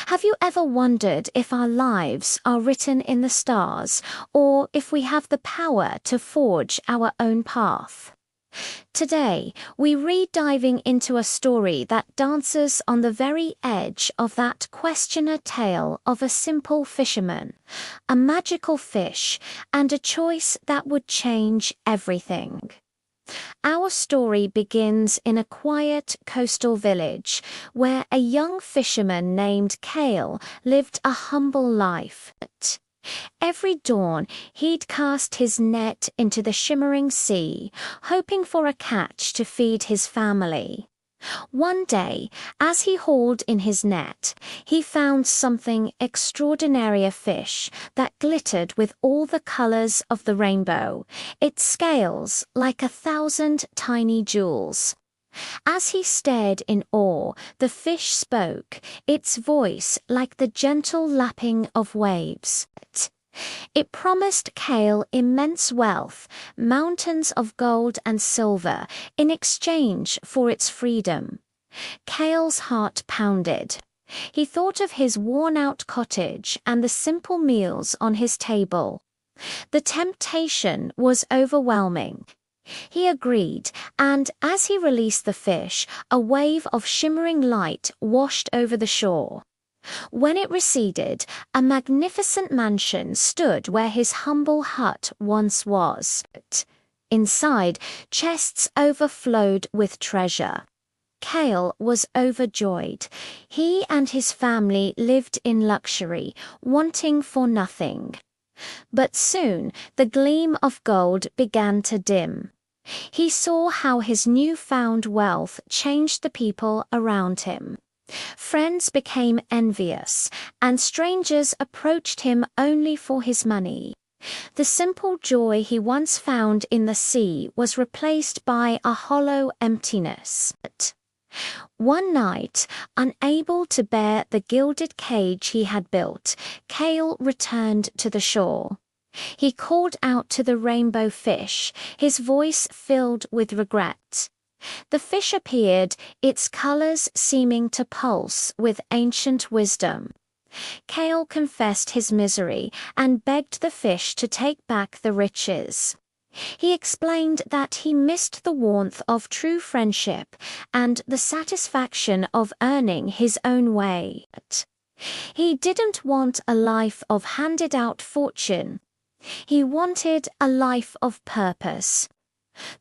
Have you ever wondered if our lives are written in the stars, or if we have the power to forge our own path? Today, we re-diving into a story that dances on the very edge of that questioner tale of a simple fisherman, a magical fish, and a choice that would change everything. Our story begins in a quiet coastal village where a young fisherman named Cale lived a humble life. Every dawn, he'd cast his net into the shimmering sea, hoping for a catch to feed his family. One day, as he hauled in his net, he found something extraordinary, a fish that glittered with all the colors of the rainbow, its scales like 1,000 tiny jewels. As he stared in awe, the fish spoke, its voice like the gentle lapping of waves. It promised Cale immense wealth, mountains of gold and silver, in exchange for its freedom. Cale's heart pounded. He thought of his worn-out cottage and the simple meals on his table. The temptation was overwhelming. He agreed, and as he released the fish, a wave of shimmering light washed over the shore. When it receded, a magnificent mansion stood where his humble hut once was. Inside, chests overflowed with treasure. Cale was overjoyed. He and his family lived in luxury, wanting for nothing. But soon, the gleam of gold began to dim. He saw how his newfound wealth changed the people around him. Friends became envious, and strangers approached him only for his money. The simple joy he once found in the sea was replaced by a hollow emptiness. One night, unable to bear the gilded cage he had built, Cale returned to the shore. He called out to the rainbow fish, his voice filled with regret. The fish appeared, its colors seeming to pulse with ancient wisdom. Cale confessed his misery and begged the fish to take back the riches. He explained that he missed the warmth of true friendship and the satisfaction of earning his own way. He didn't want a life of handed-out fortune. He wanted a life of purpose.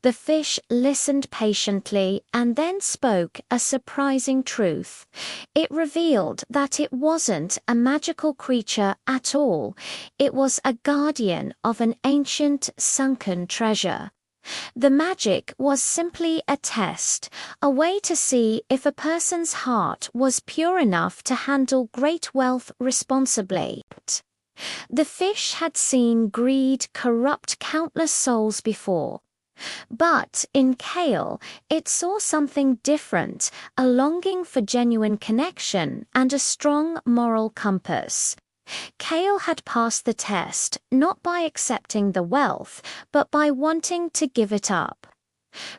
The fish listened patiently and then spoke a surprising truth. It revealed that it wasn't a magical creature at all. It was a guardian of an ancient, sunken treasure. The magic was simply a test, a way to see if a person's heart was pure enough to handle great wealth responsibly. The fish had seen greed corrupt countless souls before. But in Cale, it saw something different, a longing for genuine connection and a strong moral compass. Cale had passed the test not by accepting the wealth, but by wanting to give it up.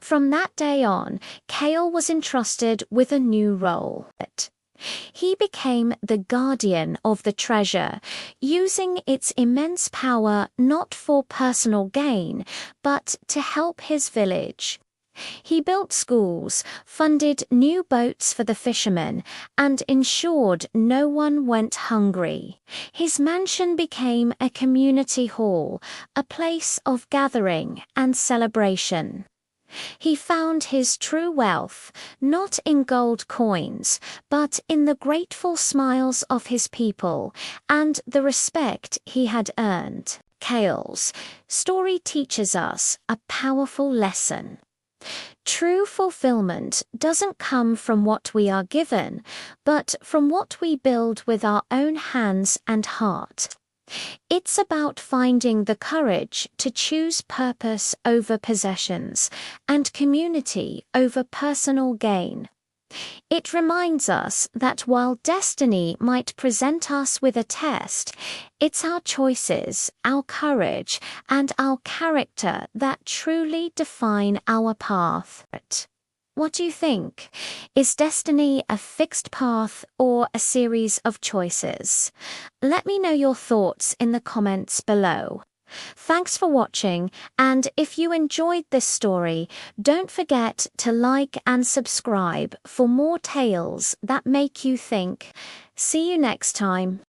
From that day on, Cale was entrusted with a new role. He became the guardian of the treasure, using its immense power not for personal gain, but to help his village. He built schools, funded new boats for the fishermen, and ensured no one went hungry. His mansion became a community hall, a place of gathering and celebration. He found his true wealth, not in gold coins, but in the grateful smiles of his people and the respect he had earned. Cale's story teaches us a powerful lesson. True fulfillment doesn't come from what we are given, but from what we build with our own hands and heart. It's about finding the courage to choose purpose over possessions and community over personal gain. It reminds us that while destiny might present us with a test, it's our choices, our courage, and our character that truly define our path. What do you think? Is destiny a fixed path or a series of choices? Let me know your thoughts in the comments below. Thanks for watching, and if you enjoyed this story, don't forget to like and subscribe for more tales that make you think. See you next time.